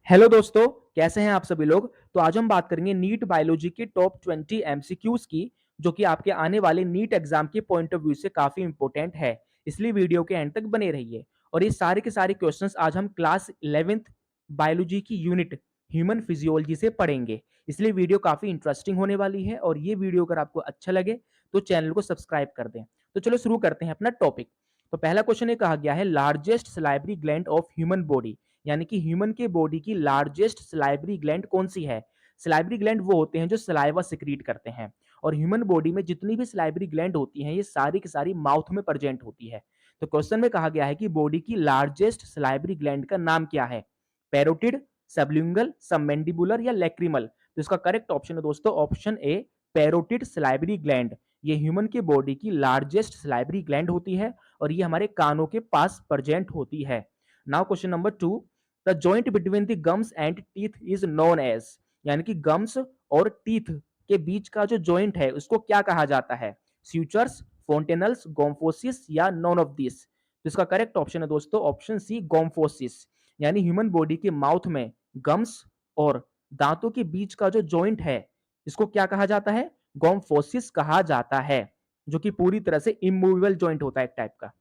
Hello दोस्तों, कैसे हैं आप सभी लोग। तो आज हम बात करेंगे नीट बायोलॉजी के टॉप 20 एमसीक्यूज की, जो कि आपके आने वाले नीट एग्जाम के पॉइंट ऑफ व्यू से काफी इंपॉर्टेंट है। इसलिए वीडियो के एंड तक बने रहिए। और ये सारे के सारे क्वेश्चंस आज हम क्लास 11th बायोलॉजी की यूनिट ह्यूमन फिजियोलॉजी से पढ़ेंगे। इसलिए वीडियो काफी इंटरेस्टिंग होने वाली है और ये वीडियो अगर आपको अच्छा लगे तो चैनल को सब्सक्राइब कर दें। तो चलो शुरू करते हैं अपना टॉपिक। तो पहला क्वेश्चन ये कहा गया है, largest salivary gland of human body, यानी कि ह्यूमन के बॉडी की लार्जेस्ट सलाइवरी ग्लैंड कौन सी है। सलाइवरी ग्लैंड वो होते हैं जो सलाइवा सिक्रीट करते हैं, और ह्यूमन बॉडी में जितनी भी सलाइवरी ग्लैंड होती हैं ये सारी की सारी माउथ में प्रेजेंट होती है। तो क्वेश्चन में कहा गया है कि बॉडी की लार्जेस्ट सलाइवरी ग्लैंड का नाम क्या है। पैरोटिड, सबलिंगुअल, सबमैंडिबुलर या लैक्रिमल। तो इसका करेक्ट ऑप्शन है दोस्तों option A, parotid salivary gland. ये ह्यूमन के बॉडी की लार्जेस्ट सलाइवरी ग्लैंड होती है और ये हमारे कानों के पास प्रेजेंट होती है। Now question number 2, the joint between the gums and teeth is known as, यानी कि गम्स और टीथ के बीच का जो जॉइंट है उसको क्या कहा जाता है। स्यूचर्स, फोंटेनल्स, गोम्फोसिस या नॉन ऑफ दिस। तो इसका करेक्ट ऑप्शन है दोस्तों ऑप्शन सी, गोम्फोसिस। यानी ह्यूमन बॉडी के माउथ में गम्स और दांतों के बीच का जो जॉइंट है इसको क्या कहा जाता है, गोम्फोसिस कहा जाता है, जो कि पूरी तरह से इमूवेबल जॉइंट होता है एक टाइप का।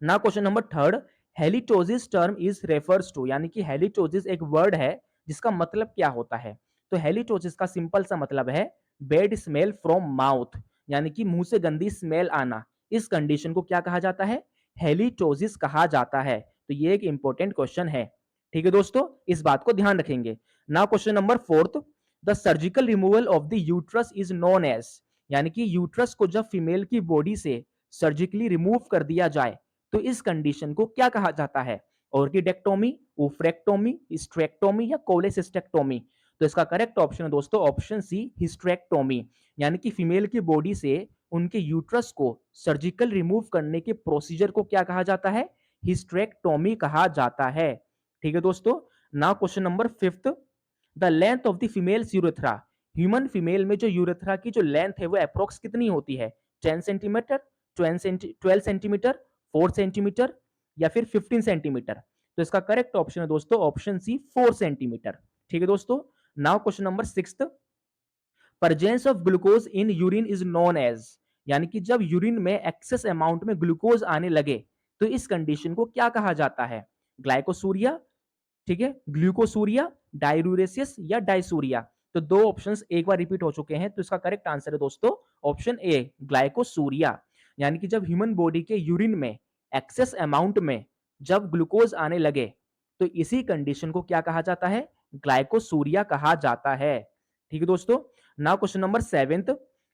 ना question number 3, halitosis term is refers to, यानी कि हेलिटोजिस एक वर्ड है जिसका मतलब क्या होता है। तो हेलिटोजिस का सिंपल सा मतलब है बैड स्मेल फ्रॉम माउथ, यानी कि मुंह से गंदी स्मेल आना। इस कंडीशन को क्या कहा जाता है, हेलिटोजिस कहा जाता है। तो ये एक इंपॉर्टेंट क्वेश्चन है। ठीक है दोस्तों, इस बात को ध्यान रखेंगे। Now question number 4, the surgical removal of the uterus is known as, यानी कि यूट्रस को जब फीमेल की बॉडी से सर्जिकली रिमूव कर दिया जाए तो इस कंडीशन को क्या कहा जाता है। ऑर्किडेक्टोमी, उफ्रेक्टोमी, हिस्ट्रेक्टोमी या कोलेसिस्टेक्टोमी। तो इसका करेक्ट ऑप्शन है दोस्तों ऑप्शन सी, हिस्ट्रेक्टोमी। यानी कि फीमेल की बॉडी से उनके यूट्रस को सर्जिकल रिमूव करने के प्रोसीजर को क्या कहा जाता है, हिस्ट्रेक्टोमी कहा जाता है। ठीक है दोस्तों। Now question number 5, the length of the female urethra, human female में जो यूरेथ्रा की जो लेंथ है वो अप्रोक्स कितनी होती है। 10 सेंटीमीटर, 12 सेंटीमीटर, 4 सेंटीमीटर या फिर 15 सेंटीमीटर। तो इसका करेक्ट ऑप्शन है दोस्तों ऑप्शन सी, 4 सेंटीमीटर। ठीक है दोस्तों। Now question number 6, presence of glucose in urine is known as, यानी कि जब यूरिन में एक्सेस अमाउंट में ग्लूकोज आने लगे तो इस कंडीशन को क्या कहा जाता है। ग्लाइकोसूरिया, ठीक है, ग्लूकोसूरिया, डाययूरेसिस या डायसूरिया। तो दो ऑप्शंस एक बार रिपीट हो चुके हैं, तो इसका करेक्ट आंसर है दोस्तों ऑप्शन ए, ग्लाइकोसूरिया। यानी कि जब ह्यूमन बॉडी के यूरिन में एक्सेस अमाउंट में जब ग्लूकोज आने लगे तो इसी कंडीशन को क्या कहा जाता है, ग्लाइकोसूरिया कहा जाता है। ठीक है दोस्तों। Now question number 7,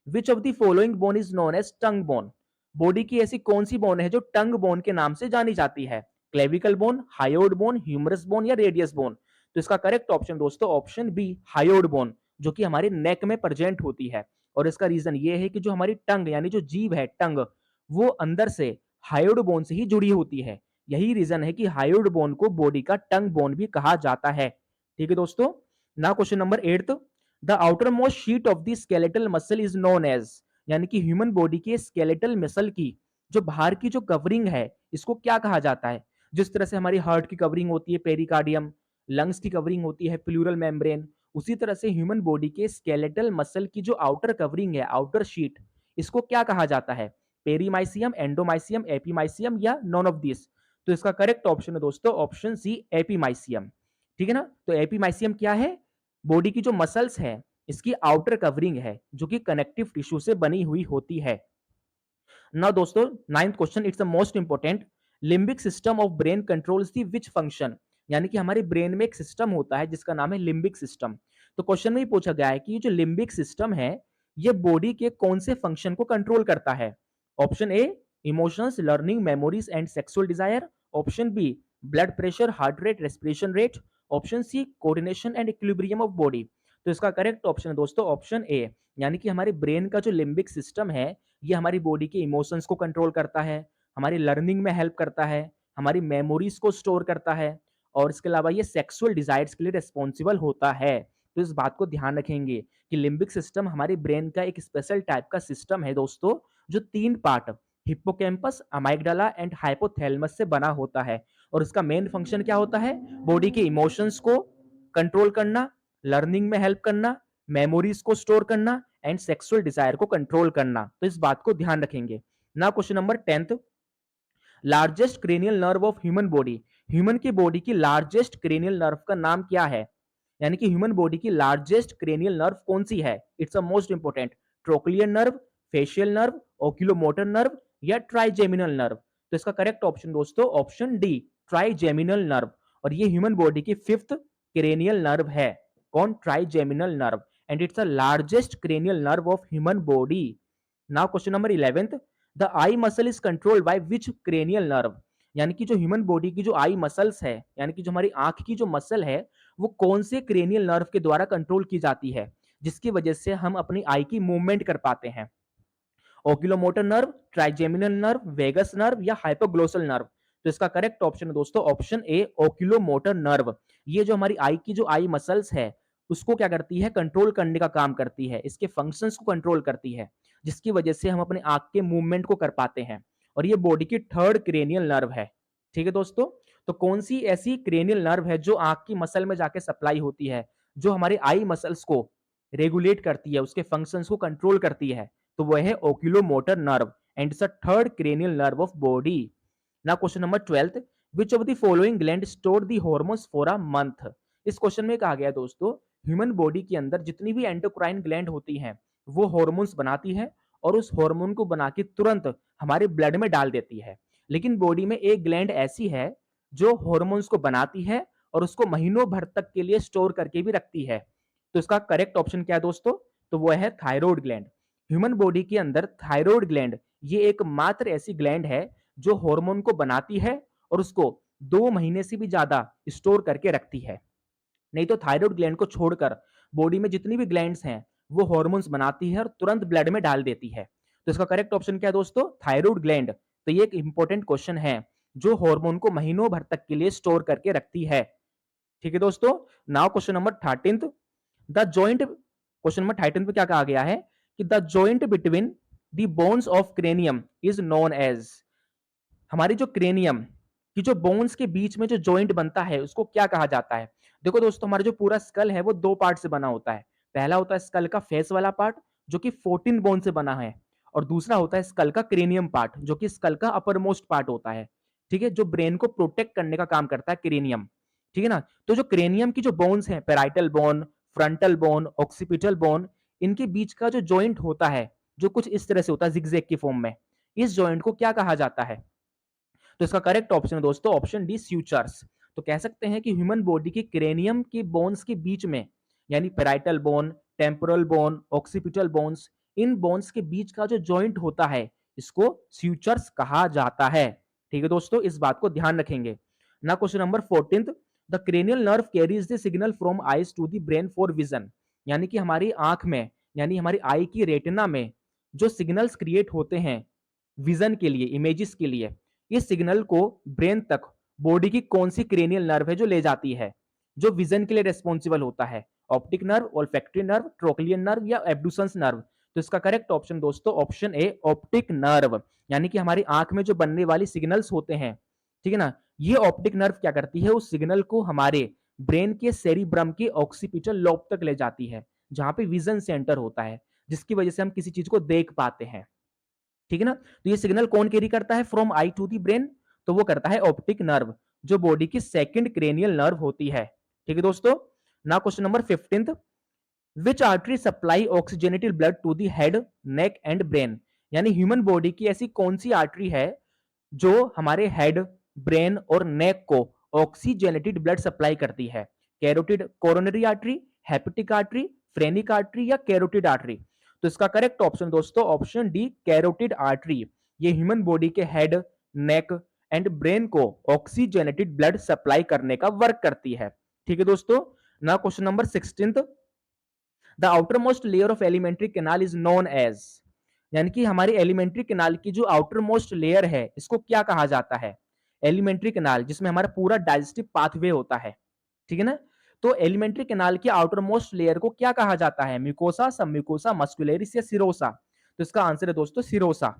which of the following bone is known as tongue bone, body की ऐसी कौन सी बोन है जो टंग बोन के नाम से जानी जाती है। Clavicle bone, hyoid bone, humerus bone या रेडियस बोन। तो इसका करेक्ट ऑप्शन दोस्तों ऑप्शन बी, हायोड बोन, जो कि हमारे नेक में प्रेजेंट होती है। और इसका रीजन ये है कि जो हमारी टंग यानी जो जीभ है टंग, वो अंदर से हायोड बोन से ही जुड़ी होती है। यही रीजन है कि हायोड बोन को बॉडी का टंग बोन भी कहा जाता है। ठीक है दोस्तों। Now question number 8, the outer most sheet of the skeletal muscle is known as, यानी कि ह्यूमन बॉडी के स्केलेटल मसल की जो बाहर की जो कवरिंग है इसको क्या कहा जाता है। जिस तरह से हमारी हार्ट की कवरिंग होती है पेरिकार्डियम, लंग्स की कवरिंग होती है प्लूरल मेम्ब्रेन, उसी तरह से ह्यूमन बॉडी के स्केलेटल मसल की जो आउटर कवरिंग है, आउटर शीट, इसको क्या कहा जाता है। पेरीमाइसियम, एंडोमाइसियम, एपीमाइसियम या नॉन ऑफ दिस। तो इसका करेक्ट ऑप्शन है दोस्तों ऑप्शन सी, एपीमाइसियम। ठीक है ना। तो एपीमाइसियम क्या है, बॉडी की जो मसल्स है इसकी आउटर कवरिंग है जो कि कनेक्टिव टिश्यू से बनी हुई होती है। नाउ दोस्तों, ninth question, it's the most important, limbic system of brain controls the which function, यानी कि हमारे ब्रेन में एक सिस्टम होता है जिसका नाम है लिम्बिक सिस्टम। तो क्वेश्चन में ही पूछा गया है कि ये जो लिम्बिक सिस्टम है ये बॉडी के कौन से फंक्शन को कंट्रोल करता है। Option A, emotions, learning, memories and sexual desire. Option B, blood pressure, heart rate, respiration rate. Option C, coordination and equilibrium of body. तो इसका करेक्ट ऑप्शन है दोस्तों ऑप्शन ए, यानी कि हमारे ब्रेन का जो लिम्बिक सिस्टम है ये हमारी बॉडी के इमोशंस को कंट्रोल करता है, हमारी लर्निंग में हेल्प करता है, हमारी मेमोरीज को स्टोर करता है, और इसके अलावा ये सेक्सुअल डिजायर्स के लिए रिस्पॉन्सिबल होता है। तो इस बात को ध्यान रखेंगे कि लिम्बिक सिस्टम हमारे ब्रेन का एक स्पेशल टाइप का सिस्टम है दोस्तों, जो 3 पार्ट, हिप्पोकैम्पस, अमाइगडाला एंड हाइपोथैलेमस से बना होता है। और इसका मेन फंक्शन क्या होता है, बॉडी के इमोशंस को कंट्रोल करना, लर्निंग में हेल्प करना, मेमोरीज को स्टोर करना एंड सेक्सुअल डिजायर को कंट्रोल करना। तो इस बात को ध्यान रखेंगे। ना question number 10th, largest cranial nerve of human body. Human की बॉडी की लार्जेस्ट क्रेनियल नर्व का नाम क्या है? यानी कि ह्यूमन बॉडी की लार्जेस्ट क्रेनियल नर्व कौन सी है? It's a most important, trochlear nerve, facial nerve, oculomotor nerve या ट्राइजेमिनल नर्व। तो इसका करेक्ट ऑप्शन दोस्तों ऑप्शन डी, ट्राइजेमिनल नर्व। और ये ह्यूमन बॉडी की फिफ्थ क्रेनियल नर्व है। कौन? Trigeminal nerve. And it's a largest cranial nerve of human body. Now question number 11th, the I muscle is controlled by which cranial nerve. यानी कि जो human body की जो eye muscles है, यानी कि जो हमारी आंख की जो मसल है, वो कौन से क्रेनियल नर्व के द्वारा कंट्रोल की जाती है, जिसकी वजह से हम अपनी आई की मूवमेंट कर पाते हैं? Oculomotor nerve, trigeminal nerve, vagus nerve या हाइपोग्लोसल नर्व। तो इसका करेक्ट ऑप्शन है दोस्तों ऑप्शन ए, ओक्यूलोमोटर नर्व। ये जो हमारी आई की जो आई मसल्स है, उसको क्या करती है? कंट्रोल करने का काम करती है, इसके फंक्शंस को कंट्रोल करती है, जिसकी वजह से हम अपने आंख के मूवमेंट को कर पाते हैं। और ये बॉडी की थर्ड क्रेनियल नर्व है। ठीक है दोस्तों, तो कौन सी ऐसी क्रेनियल नर्व है जो आंख की मसल में जाके सप्लाई होती है, जो हमारे आई मसल्स को रेगुलेट करती है, उसके फंक्शंस को कंट्रोल करती है? तो वो है oculomotor nerve and it's a third cranial nerve of body. Now question number 12th, which of the following gland store the hormones for a month. इस क्वेश्चन में कहा गया दोस्तों, ह्यूमन बॉडी के अंदर जितनी भी एंडोक्राइन ग्लैंड होती हैं, वो हार्मोन्स बनाती है और उस हार्मोन को बना के तुरंत हमारे ब्लड में डाल देती है। लेकिन बॉडी में एक ग्लैंड ऐसी है जो हार्मोन्स को बनाती है और उसको महीनों भर तक के लिए स्टोर करके भी रखती है। तो इसका करेक्ट ऑप्शन क्या है दोस्तों? तो वो है थायराइड ग्लैंड। ह्यूमन बॉडी के अंदर थायराइड ग्लैंड ये एकमात्र ऐसी ग्लैंड है जो हार्मोन को बनाती है और उसको 2 महीने से भी ज्यादा स्टोर करके रखती है। नहीं तो थायराइड ग्लैंड को छोड़कर बॉडी में जितनी भी ग्लैंड्स हैं, वो हार्मोन्स बनाती है और तुरंत ब्लड में डाल देती है। तो इसका करेक्ट ऑप्शन क्या है दोस्तों? Thyroid gland. तो ये एक इंपॉर्टेंट क्वेश्चन है, जो हार्मोन को महीनों भर तक के लिए स्टोर करके रखती है। ठीक है दोस्तों। Now question number 13th, the joint. Question number 13 पे क्या कहा गया है कि the joint between the bones of cranium is known as. हमारी जो क्रेनियम की जो बोन्स के बीच में जो जॉइंट बनता है, उसको क्या कहा जाता है? देखो दोस्तों, हमारा जो पूरा स्कल है वो 2 पार्ट से बना होता है। पहला होता है स्कल का फेस वाला पार्ट, जो कि 14 बोन से बना है, और दूसरा होता है स्कल का क्रेनियम पार्ट, जो कि स्कल का अपर मोस्ट पार्ट होता है। ठीक है, जो ब्रेन को प्रोटेक्ट करने का काम करता है क्रेनियम। ठीक है ना। तो जो क्रेनियम की जो बोन्स हैं, parietal bone, frontal bone, occipital bone, इनके बीच का जो जॉइंट होता है, जो कुछ इस तरह से होता है जिगजैग की फॉर्म में, इस जॉइंट को क्या कहा जाता है? तो इसका करेक्ट ऑप्शन है दोस्तों ऑप्शन डी, स्यूचर्स। तो कह सकते हैं कि ह्यूमन बॉडी की क्रेनियम की बोन्स के बीच में, यानी parietal bone, temporal bone, occipital bones, इन बोन्स के बीच का जो जॉइंट होता है, इसको स्यूचर्स कहा जाता है। ठीक है दोस्तों, इस बात को ध्यान रखेंगे ना। Question number 14th, the cranial nerve carries the signal from eyes to the brain for vision. यानी कि हमारी आंख में, यानी हमारी आई की रेटिना में जो सिग्नल्स क्रिएट होते हैं विजन के लिए, इमेजेस के लिए, इस सिग्नल को ब्रेन तक बॉडी की कौन सी क्रेनियल नर्व है जो ले जाती है, जो विजन के लिए रेस्पॉन्सिबल होता है? Optic nerve, olfactory nerve, trochlear nerve या एब्डुसेंस नर्व। तो इसका करेक्ट ऑप्शन दोस्तों ऑप्शन ए, ऑप्टिक नर्व। यानी कि हमारी आंख में जो बनने वाली सिग्नल्स होते हैं, ठीक है ना, ये ऑप्टिक नर्व क्या करती है? उस सिग्नल को हमारे ब्रेन के सेरिब्रम के ऑक्सीपिटल लोब तक ले जाती है, जहां पे विजन सेंटर होता है, जिसकी वजह से हम किसी चीज को देख पाते हैं। ठीक है ना। तो ये सिग्नल कौन कैरी करता है from eye to the brain? तो वो करता है ऑप्टिक नर्व, जो बॉडी की सेकंड क्रेनियल नर्व होती है। ठीक है दोस्तों। Now question number 15th, which artery supply oxygenated blood to the head, neck and brain. यानी ह्यूमन बॉडी की ऐसी कौन सी आर्टरी है जो हमारे हेड, ब्रेन और नेक को ऑक्सीजनेटेड ब्लड सप्लाई करती है? Carotid coronary artery, hepatic artery, phrenic artery या कैरोटिड आर्टरी? तो इसका करेक्ट ऑप्शन दोस्तों ऑप्शन डी, कैरोटिड आर्टरी। ये ह्यूमन बॉडी के हेड, नेक एंड ब्रेन को ऑक्सीजनेटेड ब्लड सप्लाई करने का वर्क करती है। ठीक है दोस्तों। Now question number 16th, the outer most layer of alimentary canal is known as. यानी कि हमारी एलिमेंट्री कैनाल की जो आउटर मोस्ट लेयर है, इसको क्या कहा जाता है? एलिमेंट्री कैनाल, जिसमें हमारा पूरा डाइजेस्टिव पाथवे होता है, ठीक है ना। तो एलिमेंट्री कैनाल की आउटर मोस्ट लेयर को क्या कहा जाता है? म्यूकोसा, सबम्यूकोसा, मस्कुलरिस या सिरोसा? तो इसका आंसर है दोस्तों serosa.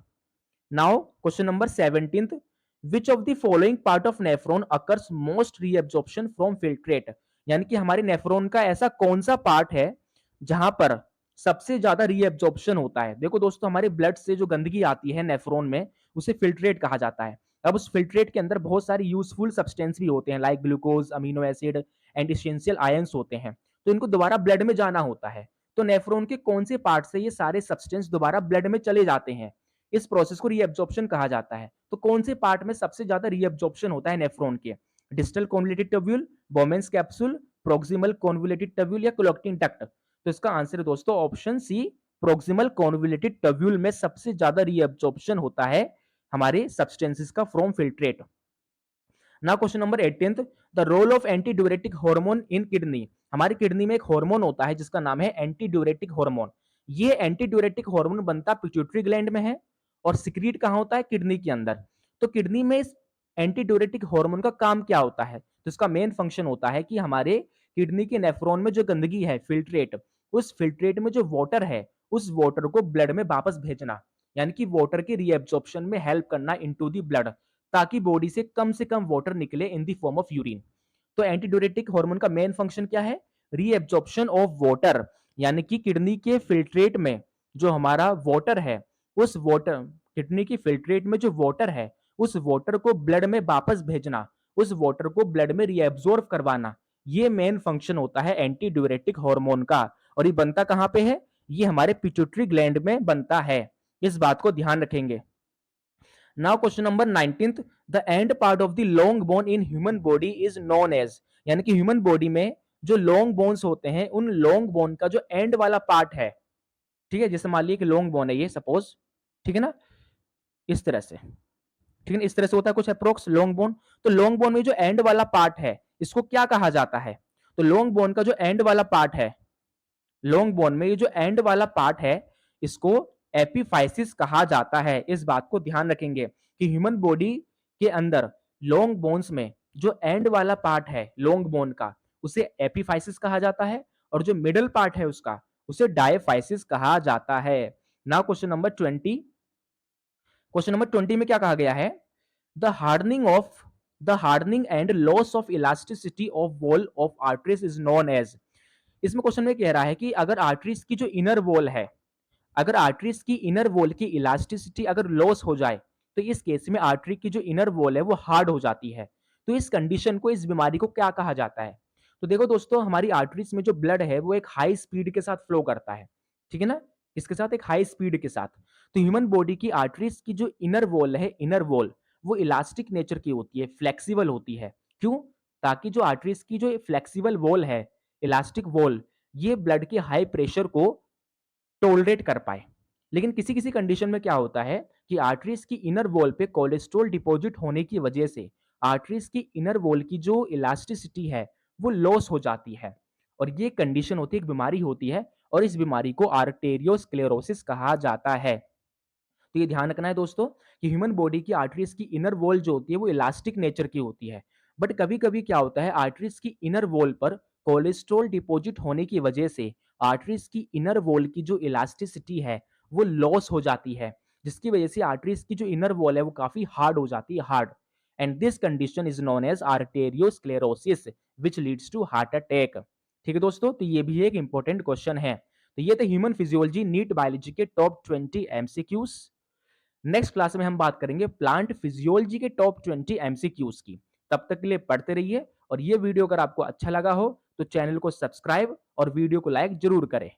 Now question number 17th, which of the following part of nephron occurs most reabsorption from filtrate. यानी कि हमारे नेफ्रॉन का ऐसा कौन सा पार्ट है जहां पर सबसे ज्यादा रीएब्जॉर्प्शन होता है। देखो दोस्तों, हमारे ब्लड से जो गंदगी आती है नेफ्रॉन में, उसे फिल्ट्रेट कहा जाता है। अब उस फिल्ट्रेट के अंदर बहुत सारी यूजफुल सब्सटेंस भी होते हैं, like glucose, amino acid and essential ions होते हैं, तो इनको दोबारा ब्लड में जाना होता है। तो नेफ्रॉन के कौन से पार्ट से ये सारे सब्सटेंस दोबारा ब्लड में चले जाते हैं, इस प्रोसेस को रीएब्जॉर्प्शन कहा जाता है। तो कौन से पार्ट में सबसे ज्यादा रीएब्जॉर्प्शन होता है नेफ्रॉन के? Distal convoluted tubule, Bowman's capsule, proximal convoluted tubule या कोलेक्टिन डक्ट? तो इसका आंसर है दोस्तों option C, proximal convoluted tubule में सबसे ज्यादा रीएब्जॉर्प्शन होता है हमारे सब्सटेंसेस का from filtrate. Now question number 18th, the role of antidiuretic hormone in kidney. हमारी किडनी में एक हार्मोन होता है जिसका नाम है एंटी ड्यूरेटिक हार्मोन। ये एंटी ड्यूरेटिक हार्मोन बनता पिट्यूटरी ग्लैंड में है और सिक्रीट कहां होता है? किडनी के अंदर। तो किडनी में इस एंटी ड्यूरेटिक हार्मोन का काम क्या होता है? तो इसका मेन फंक्शन होता है कि हमारे किडनी के नेफ्रॉन में जो गंदगी है, फिल्ट्रेट, उस फिल्ट्रेट में जो वाटर है, उस वाटर को ब्लड में वापस भेजना, यानी कि वाटर के रीएब्जॉर्प्शन में हेल्प करना इनटू द ब्लड, ताकि बॉडी से कम वाटर निकले in the form of urine. तो एंटीड्यूरेटिक हार्मोन का मेन फंक्शन क्या है? रीएब्जॉर्प्शन ऑफ वाटर, यानी कि किडनी के फिल्ट्रेट में जो हमारा वाटर है, उस वाटर, किडनी की फिल्ट्रेट में जो वाटर है, उस वाटर को ब्लड में वापस भेजना, उस वाटर को ब्लड में रीएब्जॉर्ब करवाना, ये मेन फंक्शन होता है एंटीड्यूरेटिक हार्मोन का। और ये बनता कहां पे है? ये हमारे पिट्यूटरी ग्लैंड में बनता है। इस बात को ध्यान रखेंगे। Now question number 19th, the end part of the long bone in human body is known as. यानी कि ह्यूमन बॉडी में जो लॉन्ग बोन्स होते हैं, उन लॉन्ग बोन का जो एंड वाला पार्ट है, ठीक है, जैसे मान लीजिए कि लॉन्ग बोन है ये, सपोज, ठीक है ना, इस तरह से, ठीक है, इस तरह से होता है कुछ अप्रोक्स लॉन्ग बोन। तो लॉन्ग बोन में जो एंड वाला पार्ट है, इसको क्या कहा जाता है? तो लॉन्ग बोन का जो एंड वाला पार्ट है, लॉन्ग बोन में ये जो एंड वाला पार्ट है, इसको एपिफाइसिस कहा जाता है। इस बात को ध्यान रखेंगे कि ह्यूमन बॉडी के अंदर लॉन्ग बोन्स में जो एंड वाला पार्ट है लॉन्ग बोन का, उसे एपिफाइसिस कहा जाता है, और जो मिडल पार्ट है उसका, उसे डायफाइसिस कहा जाता है। Now question number 20, question number 20 में क्या कहा गया है? The hardening and loss of elasticity of wall of arteries is known as. इसमें क्वेश्चन में कह रहा है कि अगर आर्टरीज की जो इनर वॉल है, अगर आर्टरीज की इनर वॉल की इलास्टिसिटी अगर लॉस हो जाए, तो इस केस में आर्टरी की जो इनर वॉल है वो हार्ड हो जाती है। तो इस कंडीशन को, इस बीमारी को क्या कहा जाता है? तो देखो दोस्तों, हमारी आर्टरीज में जो ब्लड है वो एक हाई स्पीड के साथ फ्लो करता है, ठीक है ना, इसके साथ एक हाई स्पीड के साथ। तो ह्यूमन बॉडी की आर्टरीज की जो इनर वॉल है, इनर वॉल, वो इलास्टिक नेचर की होती है, फ्लेक्सिबल होती है। क्यों? ताकि जो आर्टरीज की जो फ्लेक्सिबल वॉल है, इलास्टिक वॉल, ये ब्लड के हाई प्रेशर को टोलरेट कर पाए। लेकिन किसी किसी कंडीशन में क्या होता है कि आर्टरीज की इनर वॉल पे कोलेस्ट्रॉल डिपॉजिट होने की वजह से आर्टरीज की इनर वॉल की जो इलास्टिसिटी है वो लॉस हो जाती है, और ये कंडीशन होती है, एक बीमारी होती है, और इस बीमारी को आर्टेरियोस्क्लेरोसिस कहा जाता है। तो ये ध्यान रखना है दोस्तों कि ह्यूमन बॉडी की आर्टरीज की इनर वॉल जो होती है वो इलास्टिक नेचर की होती है, बट कभी कभी क्या होता है, आर्टरीज की इनर वॉल पर कोलेस्ट्रॉल डिपॉजिट होने की वजह से आर्टरीज की इनर वॉल की जो इलास्टिसिटी है वो लॉस हो जाती है, जिसकी वजह से आर्टरीज की जो इनर वॉल है वो काफी हार्ड हो जाती है, hard. And this condition is known as arteriosclerosis which leads to heart attack. ठीक है दोस्तों, तो ये भी एक इंपॉर्टेंट क्वेश्चन है। तो ये थे ह्यूमन फिजियोलॉजी नीट बायोलॉजी के टॉप 20 एमसीक्यूज। नेक्स्ट क्लास में हम बात करेंगे प्लांट फिजियोलॉजी के टॉप 20 एमसीक्यूज की। तब तक के लिए पढ़ते रहिए, और ये वीडियो अगर आपको अच्छा लगा हो तो चैनल को सब्सक्राइब और वीडियो को लाइक जरूर करें।